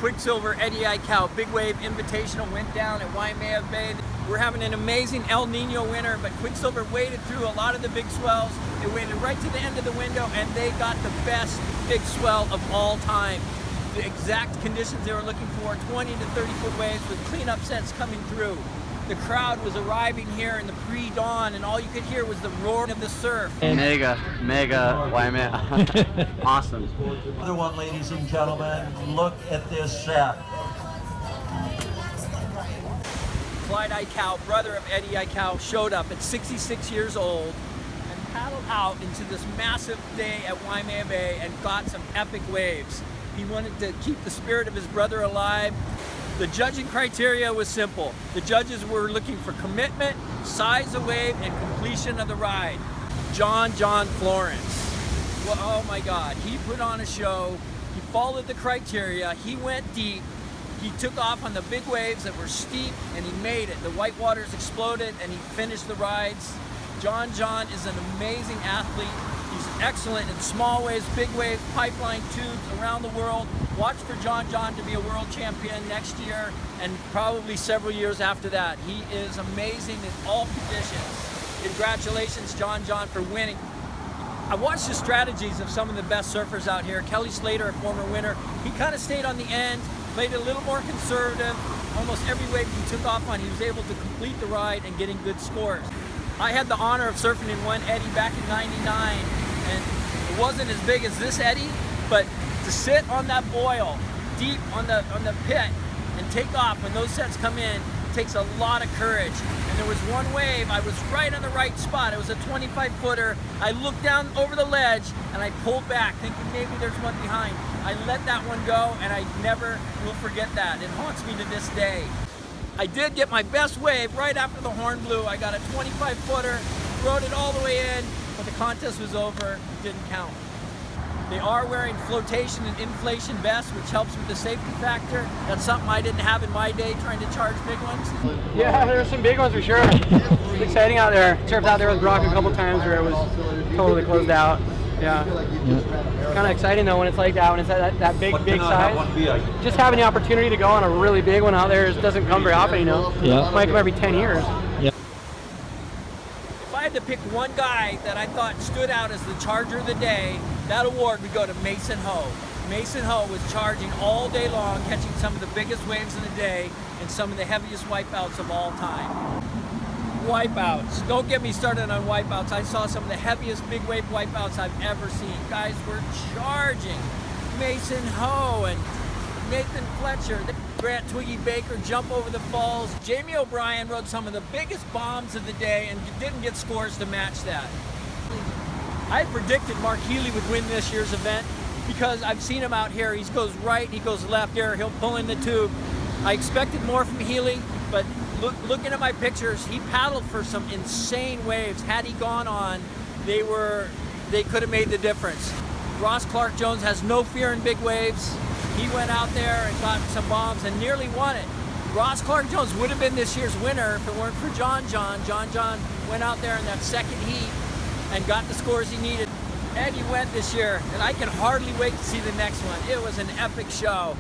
Quicksilver Eddie Aikau Big Wave Invitational went down at Waimea Bay. We're having an amazing El Nino winter, but Quicksilver waded through a lot of the big swells. They waded right to the end of the window, and they got the best big swell of all time. The exact conditions they were looking for, 20 to 30 foot waves with cleanup sets coming through. The crowd was arriving here in the pre-dawn, and all you could hear was the roar of the surf. Mega Waimea. Awesome. Another one, ladies and gentlemen, look at this set. Clyde Aikau, brother of Eddie Aikau, showed up at 66 years old and paddled out into this massive day at Waimea Bay and got some epic waves. He wanted to keep the spirit of his brother alive. The judging criteria was simple. The judges were looking for commitment, size of wave, and completion of the ride. John Florence. Well, oh my God, he put on a show. He followed the criteria. He went deep. He took off on the big waves that were steep, and he made it. The white waters exploded, and he finished the rides. John is an amazing athlete. He's excellent in small waves, big waves, pipeline tubes around the world. Watch for John to be a world champion next year and probably several years after that. He is amazing in all conditions. Congratulations, John, for winning. I watched the strategies of some of the best surfers out here. Kelly Slater, a former winner, he kind of stayed on the end, played a little more conservative. Almost every wave he took off on, he was able to complete the ride and getting good scores. I had the honor of surfing in one eddy back in '99, and it wasn't as big as this eddy, but to sit on that boil deep on the pit and take off when those sets come in takes a lot of courage. And there was one wave, I was right on the right spot. It was a 25-footer. I looked down over the ledge and I pulled back thinking maybe there's one behind. I let that one go, and I never will forget that. It haunts me to this day. I did get my best wave right after the horn blew. I got a 25-footer, rode it all the way in, but the contest was over, didn't count. They are wearing flotation and inflation vests, which helps with the safety factor. That's something I didn't have in my day, trying to charge big ones. Yeah, there were some big ones for sure. It's exciting out there. Surfed out there with Brock a couple times where it was totally closed out. Yeah. It's kind of exciting though when it's like that, when it's that big size. Just having the opportunity to go on a really big one out there doesn't come very often, you know? Yeah. It might come every 10 years. Yeah. If I had to pick one guy that I thought stood out as the charger of the day, that award would go to Mason Ho. Mason Ho was charging all day long, catching some of the biggest waves of the day and some of the heaviest wipeouts of all time. Wipeouts. Don't get me started on wipeouts. I saw some of the heaviest big wave wipeouts I've ever seen. Guys were charging. Mason Ho and Nathan Fletcher, Grant Twiggy Baker jump over the falls. Jamie O'Brien rode some of the biggest bombs of the day and didn't get scores to match that. I predicted Mark Healy would win this year's event because I've seen him out here. He goes right, he goes left here, he'll pull in the tube. I expected more from Healy, but looking at my pictures, he paddled for some insane waves. Had he gone on, they could have made the difference. Ross Clark-Jones has no fear in big waves. He went out there and got some bombs and nearly won it. Ross Clark-Jones would have been this year's winner if it weren't for John. John went out there in that second heat and got the scores he needed. Eddie went this year, and I can hardly wait to see the next one. It was an epic show.